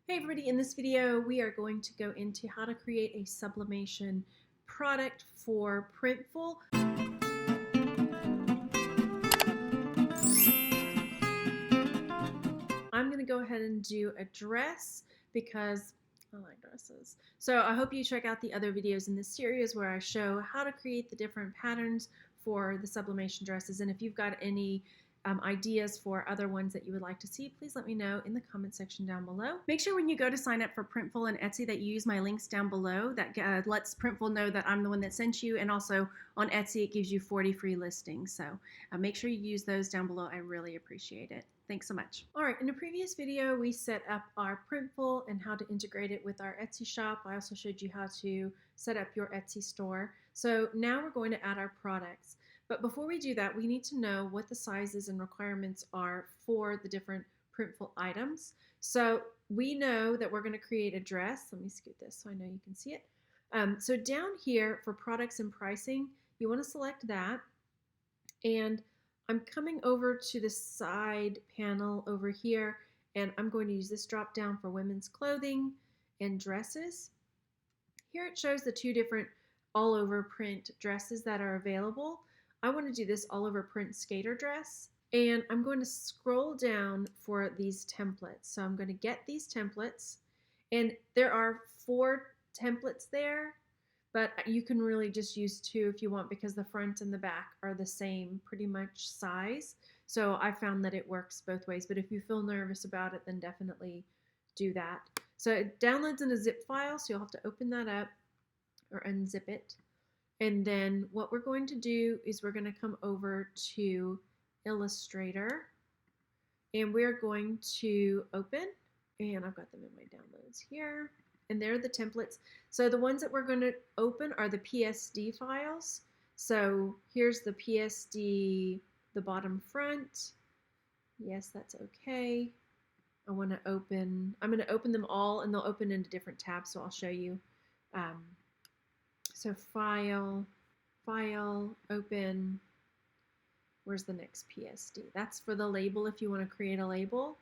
Hey everybody, in this video we are going to go into how to create a sublimation product for Printful. I'm going to go ahead and do a dress because I like dresses. So I hope you check out the other videos in this series where I show how to create the different patterns for the sublimation dresses, and if you've got any ideas for other ones that you would like to see, please let me know in the comment section down below. Make sure when you go to sign up for Printful and Etsy that you use my links down below. That lets Printful know that I'm the one that sent you, and also on Etsy it gives you 40 free listings. So make sure you use those down below. I really appreciate it. Thanks so much. All right, in a previous video we set up our Printful and how to integrate it with our Etsy shop. I also showed you how to set up your Etsy store. So now we're going to add our products. But before we do that, we need to know what the sizes and requirements are for the different Printful items. So we know that we're going to create a dress. Let me scoot this so I know you can see it. So down here for products and pricing, you want to select that. And I'm coming over to the side panel over here, and I'm going to use this drop down for women's clothing and dresses. Here it shows the two different all over print dresses that are available. I want to do this all over print skater dress, and I'm going to scroll down for these templates. So I'm going to get these templates, and there are 4 templates there, but you can really just use 2 if you want, because the front and the back are the same pretty much size. So I found that it works both ways, but if you feel nervous about it, then definitely do that. So it downloads in a zip file, so you'll have to open that up or unzip it. And then what we're going to do is we're going to come over to Illustrator, and we're going to open, and I've got them in my downloads here, and they're the templates. So the ones that we're going to open are the PSD files. So here's the PSD, the bottom front. Yes, that's okay. I'm going to open them all, and they'll open into different tabs, so I'll show you. So file, open. Where's the next PSD? That's for the label if you want to create a label.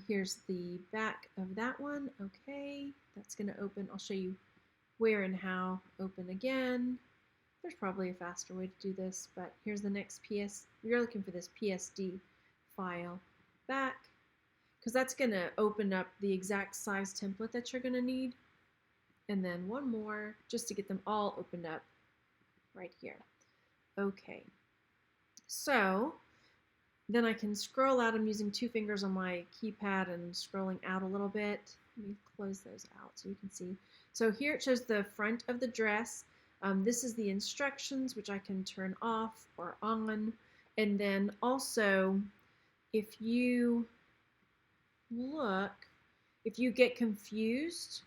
Here's the back of that one. Okay, that's going to open. I'll show you where and how. Open again. There's probably a faster way to do this, but here's the next PS. You're looking for this PSD file back, because that's going to open up the exact size template that you're going to need. And then one more just to get them all opened up right here. Okay, so then I can scroll out. I'm using 2 fingers on my keypad and scrolling out a little bit. Let me close those out so you can see. So here it shows the front of the dress. This is the instructions, which I can turn off or on. And then also, if you look, if you get confused,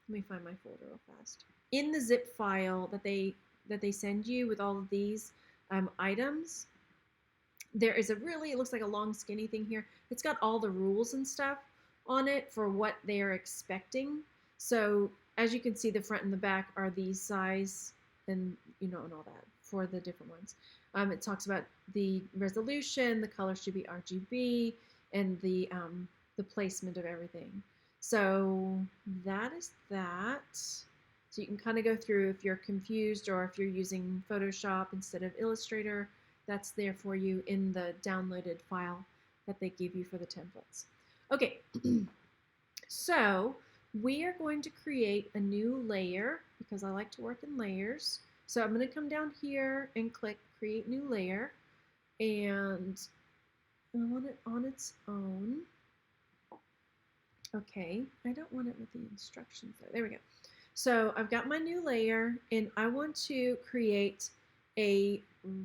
let me find my folder real fast. In the zip file that they send you with all of these items, there is it looks like a long skinny thing here. It's got all the rules and stuff on it for what they are expecting. So as you can see, the front and the back are these size, and and all that for the different ones. It talks about the resolution, the color should be RGB, and the placement of everything. So that is that. So you can kind of go through if you're confused, or if you're using Photoshop instead of Illustrator, that's there for you in the downloaded file that they give you for the templates. Okay, so we are going to create a new layer because I like to work in layers. So I'm going to come down here and click Create New Layer, and I want it on its own. Okay, I don't want it with the instructions there. There we go. So I've got my new layer, and I want to create a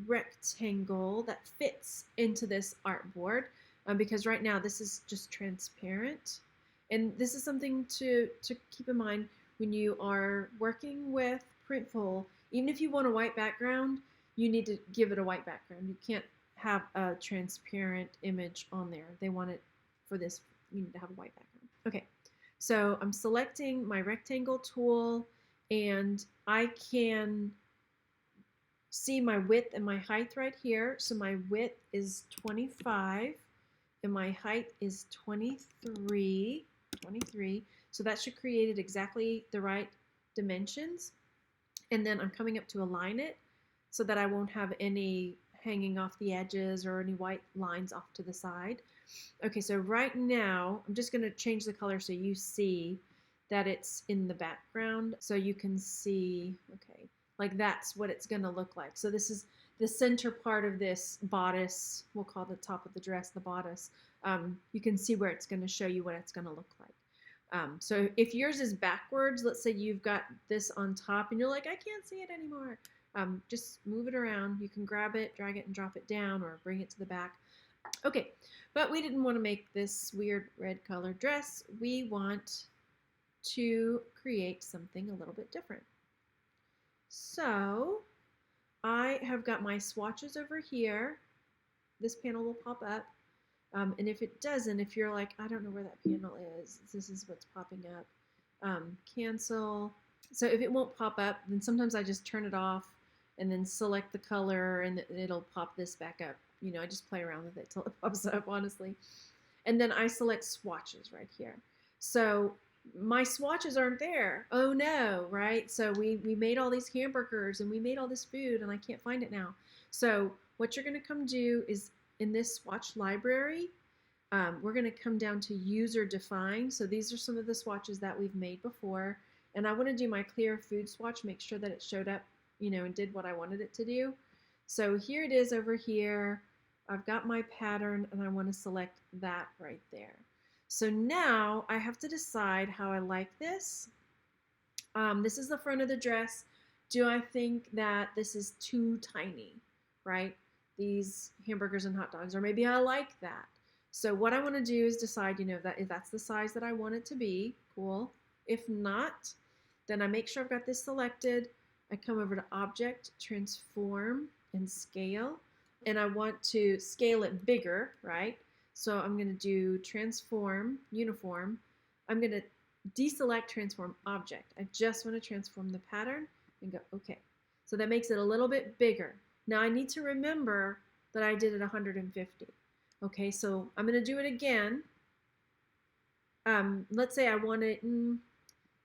rectangle that fits into this artboard, because right now this is just transparent. And this is something to keep in mind when you are working with Printful. Even if you want a white background, you need to give it a white background. You can't have a transparent image on there. They want it for this, you need to have a white background. Okay, so I'm selecting my rectangle tool, and I can see my width and my height right here. So my width is 25 and my height is 23. 23. So that should create it exactly the right dimensions. And then I'm coming up to align it so that I won't have any hanging off the edges or any white lines off to the side. Okay, so right now I'm just going to change the color so you see that it's in the background, so you can see, okay, like that's what it's going to look like. So this is the center part of this bodice. We'll call the top of the dress the bodice. You can see where it's going to show you what it's going to look like. So if yours is backwards, let's say you've got this on top and you're like, I can't see it anymore. Just move it around. You can grab it, drag it, and drop it down, or bring it to the back. Okay, but we didn't want to make this weird red colored dress. We want to create something a little bit different. So I have got my swatches over here. This panel will pop up. And if it doesn't, if you're like, I don't know where that panel is, this is what's popping up. Cancel. So if it won't pop up, then sometimes I just turn it off and then select the color and it'll pop this back up. You know, I just play around with it till it pops up, honestly. And then I select swatches right here. So my swatches aren't there. Oh no, right? So we made all these hamburgers and we made all this food and I can't find it now. So what you're going to come do is in this swatch library, we're going to come down to user defined. So these are some of the swatches that we've made before. And I want to do my clear food swatch, make sure that it showed up, you know, and did what I wanted it to do. So here it is over here. I've got my pattern and I want to select that right there. So now I have to decide how I like this. This is the front of the dress. Do I think that this is too tiny, right? These hamburgers and hot dogs, or maybe I like that. So what I want to do is decide, you know, that if that's the size that I want it to be, cool. If not, then I make sure I've got this selected. I come over to Object, Transform, and Scale. And I want to scale it bigger, right? So I'm going to do Transform, Uniform. I'm going to deselect Transform Object. I just want to transform the pattern and go OK. So that makes it a little bit bigger. Now I need to remember that I did it 150. Okay, so I'm going to do it again. Let's say I want it,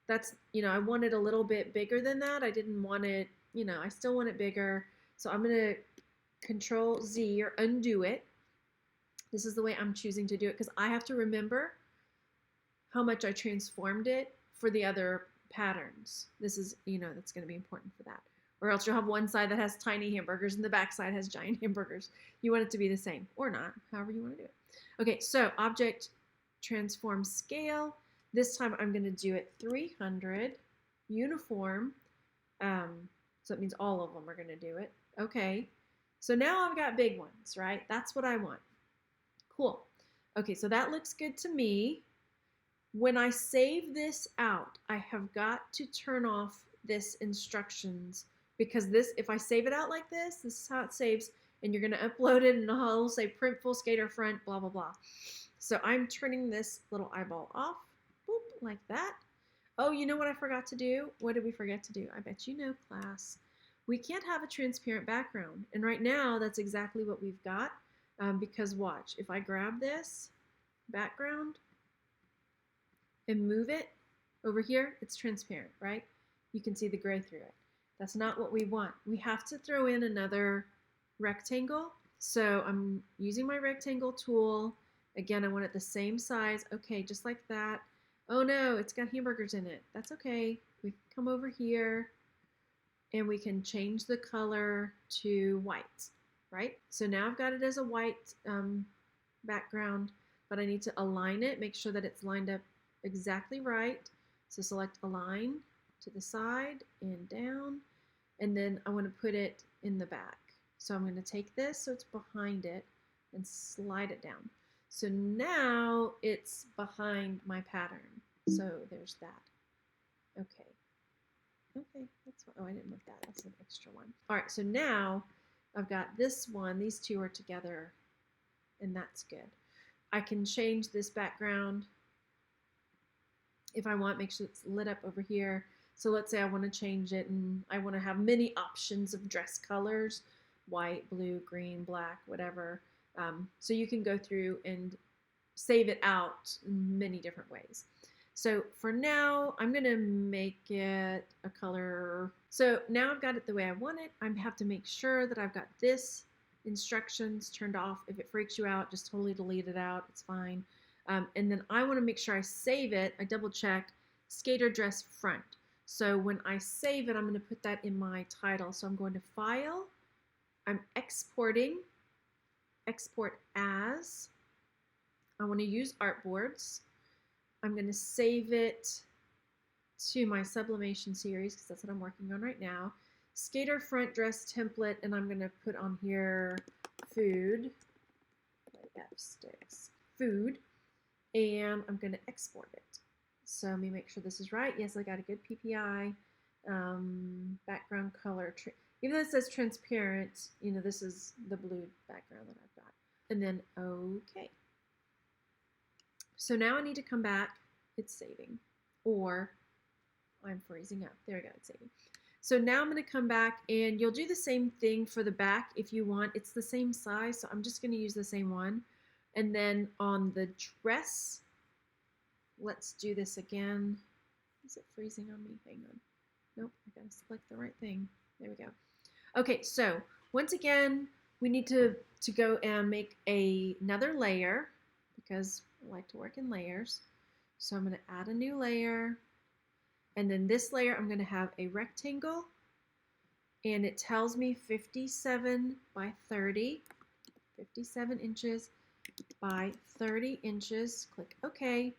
that's, you know, I want it a little bit bigger than that. I didn't want it, you know, I still want it bigger. So I'm going to Control Z or undo it. This is the way I'm choosing to do it because I have to remember how much I transformed it for the other patterns. This is, you know, that's going to be important for that. Or else you'll have one side that has tiny hamburgers and the back side has giant hamburgers. You want it to be the same or not, however you want to do it. Okay, so Object, Transform, Scale. This time I'm going to do it 300, Uniform. So it means all of them are going to do it. Okay. So now I've got big ones, right? That's what I want. Cool. Okay, so that looks good to me. When I save this out, I have got to turn off this instructions because this, if I save it out like this is how it saves, and you're going to upload it and it'll say Printful, Skater Front, blah, blah, blah. So I'm turning this little eyeball off, boop, like that. Oh, you know what I forgot to do? What did we forget to do? I bet you know, class. We can't have a transparent background. And right now, that's exactly what we've got. Because watch, if I grab this background and move it over here, it's transparent, right? You can see the gray through it. That's not what we want. We have to throw in another rectangle. So I'm using my rectangle tool. Again, I want it the same size. Okay, just like that. Oh no, it's got hamburgers in it. That's okay. We come over here and we can change the color to white, right? So now I've got it as a white background, but I need to align it, make sure that it's lined up exactly right. So select Align to the side and down, and then I want to put it in the back. So I'm going to take this so it's behind it and slide it down. So now it's behind my pattern. So there's that. Okay. Okay, that's what, oh, I didn't want that. That's an extra one. All right, so now I've got this one. These two are together, and that's good. I can change this background if I want, make sure it's lit up over here. So let's say I want to change it, and I want to have many options of dress colors, white, blue, green, black, whatever. So you can go through and save it out in many different ways. So for now, I'm going to make it a color. So now I've got it the way I want it. I have to make sure that I've got this instructions turned off. If it freaks you out, just totally delete it out. It's fine. And then I want to make sure I save it. I double check skater dress front. So when I save it, I'm going to put that in my title. So I'm going to File. I'm exporting. Export as. I want to use artboards. I'm going to save it to my Sublimation series because that's what I'm working on right now. Skater front dress template, and I'm going to put on here food, F sticks, food, and I'm going to export it. So let me make sure this is right. Yes, I got a good PPI. Background color, even though it says transparent, you know, this is the blue background that I've got. And then okay. So now I need to come back. It's saving, or I'm freezing up. There we go, it's saving. So now I'm going to come back, and you'll do the same thing for the back if you want. It's the same size, so I'm just going to use the same one. And then on the dress, let's do this again. Is it freezing on me? Hang on. Nope, I got to select the right thing. There we go. Okay, so once again, we need to go and make another layer because I like to work in layers. So I'm going to add a new layer. And then this layer, I'm going to have a rectangle. And it tells me 57 by 30, 57 inches by 30 inches. Click OK.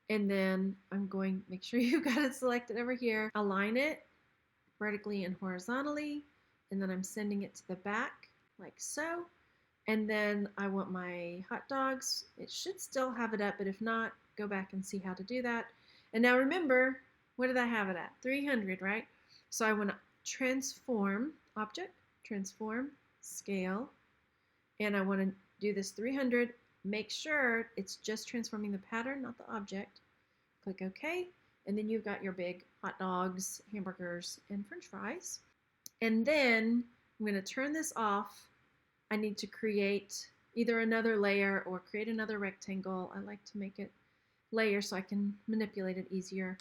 And then I'm going to make sure you've got it selected over here. Align it vertically and horizontally. And then I'm sending it to the back like so. And then I want my hot dogs. It should still have it up, but if not, go back and see how to do that. And now remember, what did I have it at? 300, right? So I want to transform object, transform, scale, and I want to do this 300. Make sure it's just transforming the pattern, not the object. Click OK, and then you've got your big hot dogs, hamburgers, and French fries. And then I'm going to turn this off. I need to create either another layer or create another rectangle. I like to make it layer so I can manipulate it easier.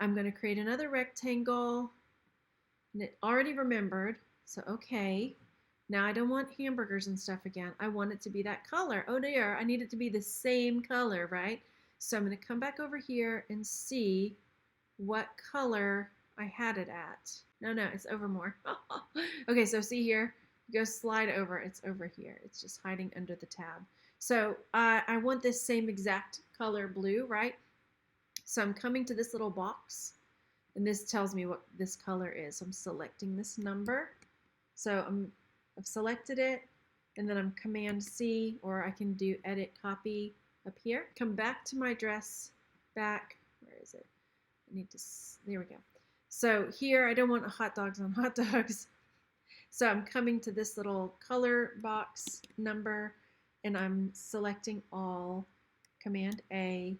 I'm going to create another rectangle, and it already remembered, so okay. Now I don't want hamburgers and stuff again. I want it to be that color. Oh dear, I need it to be the same color, right? So I'm going to come back over here and see what color I had it at. No, it's over more. Okay, so see here, go slide over, it's over here. It's just hiding under the tab. So I want this same exact color blue, right? So I'm coming to this little box, and this tells me what this color is. So I'm selecting this number. So I've selected it, and then I'm Command C, or I can do Edit Copy up here. Come back to my dress back. Where is it? I need to, there we go. So here I don't want hot dogs on hot dogs. So I'm coming to this little color box number, and I'm selecting all, Command A,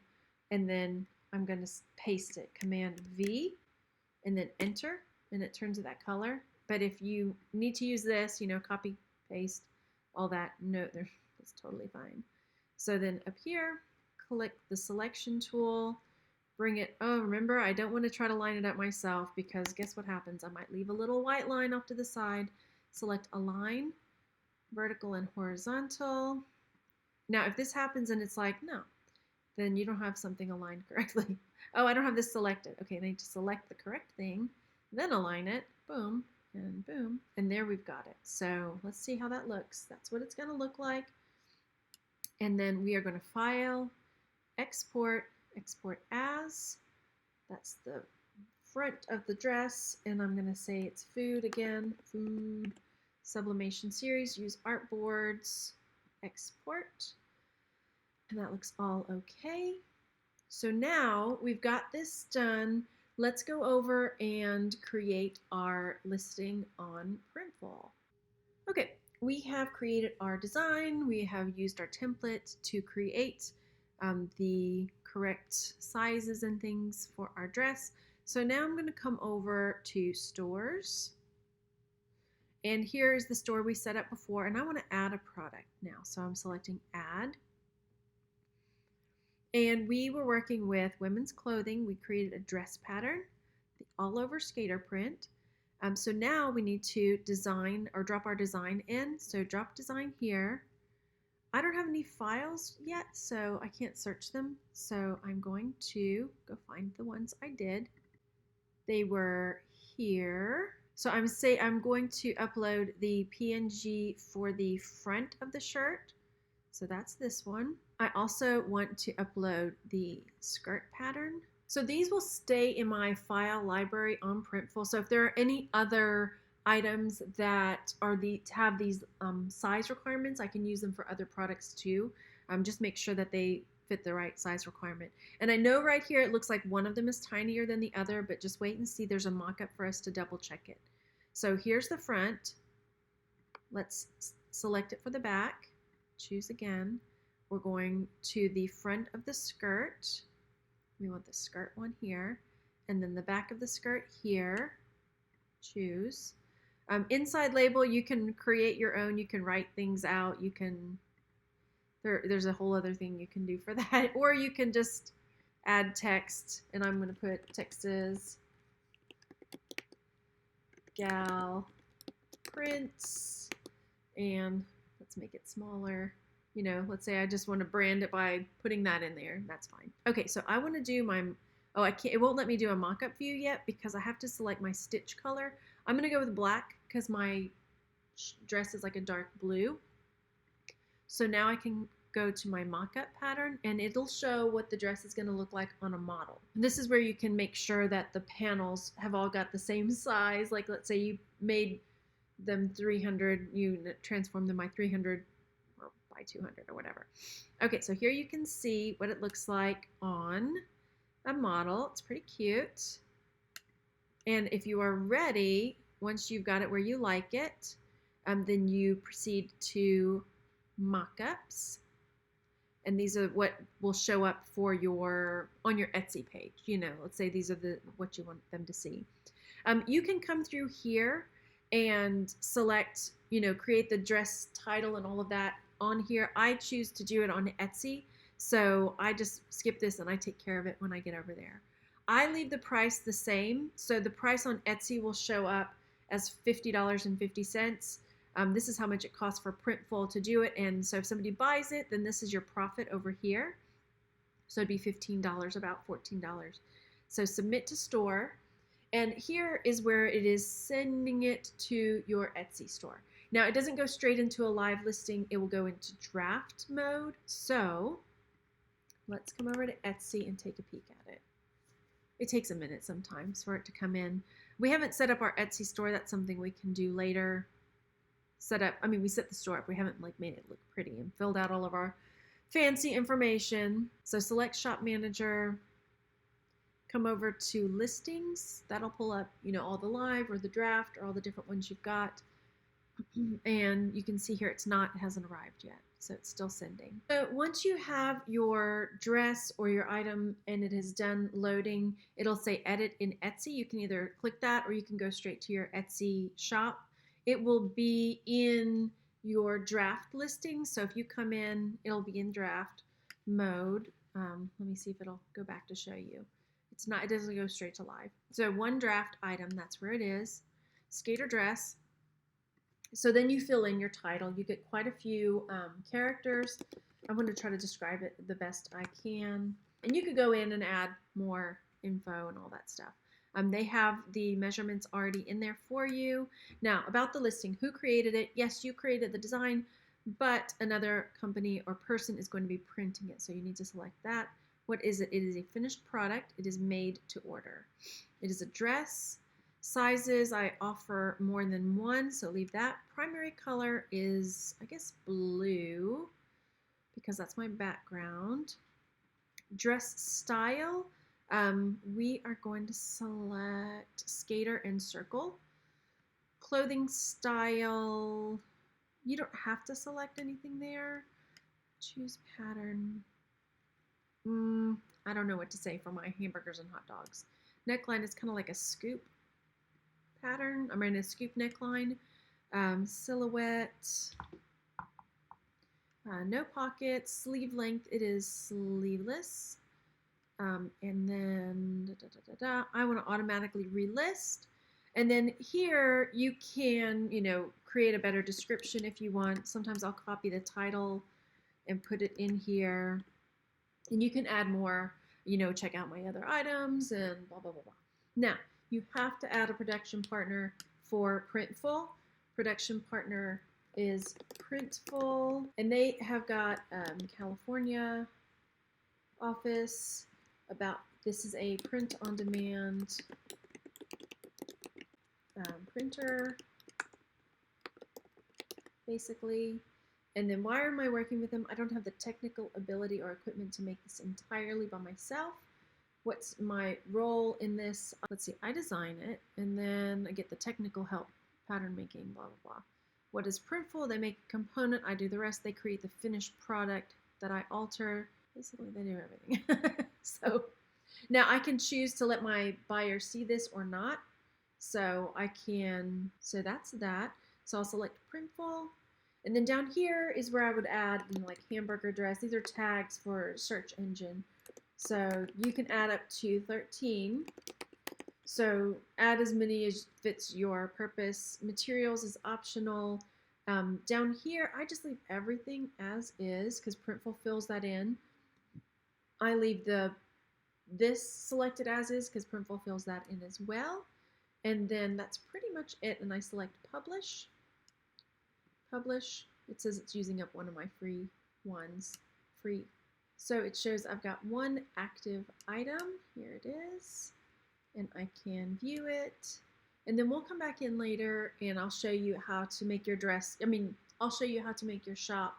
and then I'm going to paste it, Command V, and then enter, and it turns to that color. But if you need to use this, you know, copy, paste, all that, no, that's totally fine. So then up here, click the selection tool, bring it, oh, remember, I don't want to try to line it up myself because guess what happens? I might leave a little white line off to the side. Select Align, vertical and horizontal. Now, if this happens and it's like, no, then you don't have something aligned correctly. Oh, I don't have this selected. Okay, I need to select the correct thing, then align it, boom, and there we've got it. So let's see how that looks. That's what it's going to look like. And then we are going to File, Export, Export As. That's the front of the dress, and I'm going to say it's food again, food, Sublimation series, use artboards, export. And that looks all okay. So now we've got this done. Let's go over and create our listing on Printful. Okay, we have created our design. We have used our template to create the correct sizes and things for our dress. So now I'm going to come over to stores. And here's the store we set up before, and I want to add a product now. So I'm selecting add. And we were working with women's clothing. We created a dress pattern, the all over skater print. So now we need to design or drop our design in. So drop design here. I don't have any files yet, so I can't search them. So I'm going to go find the ones I did. They were here. So I'm going to upload the PNG for the front of the shirt. So that's this one. I also want to upload the skirt pattern. So these will stay in my file library on Printful. So if there are any other items that have these size requirements, I can use them for other products too. Just make sure that they fit the right size requirement. And I know right here it looks like one of them is tinier than the other, but just wait and see. There's a mock-up for us to double check it. So here's the front. Let's select it for the back. Choose again. We're going to the front of the skirt. We want the skirt one here, and then the back of the skirt here. Choose. Inside label, you can create your own. You can write things out. You can. There's a whole other thing you can do for that, or you can just add text. And I'm going to put Texas Gal Prints, and let's make it smaller. You know, let's say I just want to brand it by putting that in there. That's fine. Okay, so I want to do my, oh, I can't, it won't let me do a mock-up view yet because I have to select my stitch color. I'm going to go with black because my dress is like a dark blue. So now I can go to my mock-up pattern and it'll show what the dress is going to look like on a model. This is where you can make sure that the panels have all got the same size. Like let's say you made them 300, you transform them by 300 or by 200 or whatever. Okay, so here you can see what it looks like on a model. It's pretty cute. And if you are ready, once you've got it where you like it, then you proceed to mock-ups. And these are what will show up for on your Etsy page. You know, let's say these are what you want them to see. You can come through here and select, you know, create the dress title and all of that on here. I choose to do it on Etsy, so I just skip this and I take care of it when I get over there. I leave the price the same, so the price on Etsy will show up as $50.50. This is how much it costs for Printful to do it, and so if somebody buys it, then this is your profit over here. So it'd be $15, about $14. So submit to store, and here is where it is sending it to your Etsy store. Now it doesn't go straight into a live listing, it will go into draft mode. So let's come over to Etsy and take a peek at it. It takes a minute sometimes for it to come in. We haven't set up our Etsy store, that's something we can do later. We set the store up. We haven't like made it look pretty and filled out all of our fancy information. So select shop manager, come over to listings. That'll pull up, you know, all the live or the draft or all the different ones you've got. And you can see here it hasn't arrived yet. So it's still sending. So once you have your dress or your item and it is done loading, it'll say edit in Etsy. You can either click that or you can go straight to your Etsy shop. It will be in your draft listing. So if you come in, it'll be in draft mode. Let me see if it'll go back to show you. It doesn't go straight to live. So one draft item, that's where it is. Skater dress. So then you fill in your title. You get quite a few characters. I'm going to try to describe it the best I can. And you could go in and add more info and all that stuff. They have the measurements already in there for you. Now, about the listing, who created it? Yes, you created the design, but another company or person is going to be printing it. So you need to select that. What is it? It is a finished product. It is made to order. It is a dress. Sizes, I offer more than one, so leave that. Primary color is, I guess, blue, because that's my background. Dress style. We are going to select skater and circle. Clothing style, you don't have to select anything there. Choose pattern. I don't know what to say for my hamburgers and hot dogs. Neckline is kind of like a scoop pattern. I'm in a scoop neckline. Silhouette. No pockets. Sleeve length, it is sleeveless. And then I want to automatically relist. And then here you can, create a better description if you want. Sometimes I'll copy the title and put it in here. And you can add more, check out my other items and blah, blah, blah, blah. Now, you have to add a production partner for Printful. Production partner is Printful, and they have got California office. This is a print-on-demand printer, basically. And then why am I working with them? I don't have the technical ability or equipment to make this entirely by myself. What's my role in this? Let's see, I design it, and then I get the technical help, pattern making, blah, blah, blah. What is Printful? They make a component, I do the rest. They create the finished product that I alter. Basically, they do everything. So now I can choose to let my buyer see this or not. So that's that. So I'll select Printful. And then down here is where I would add like hamburger dress. These are tags for search engine. So you can add up to 13. So add as many as fits your purpose. Materials is optional. Down here, I just leave everything as is because Printful fills that in. I leave this selected as is because Printful fills that in as well. And then that's pretty much it. And I select publish. Publish. It says it's using up one of my free ones. Free. So it shows I've got one active item. Here it is. And I can view it. And then we'll come back in later and I'll show you how to make your dress. I'll show you how to make your shop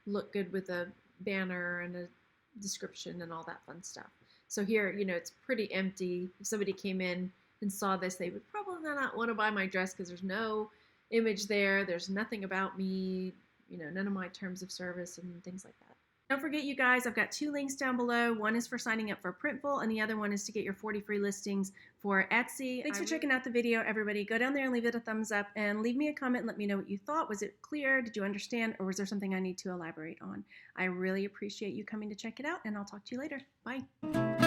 look good with a banner and a description and all that fun stuff. So here, it's pretty empty. If somebody came in and saw this, they would probably not want to buy my dress because there's no image there. There's nothing about me, none of my terms of service and things like that. Don't forget, you guys, I've got 2 links down below. One is for signing up for Printful, and the other one is to get your 40 free listings for Etsy. Thanks for checking out the video, everybody. Go down there and leave it a thumbs up, and leave me a comment and let me know what you thought. Was it clear? Did you understand? Or was there something I need to elaborate on? I really appreciate you coming to check it out, and I'll talk to you later. Bye.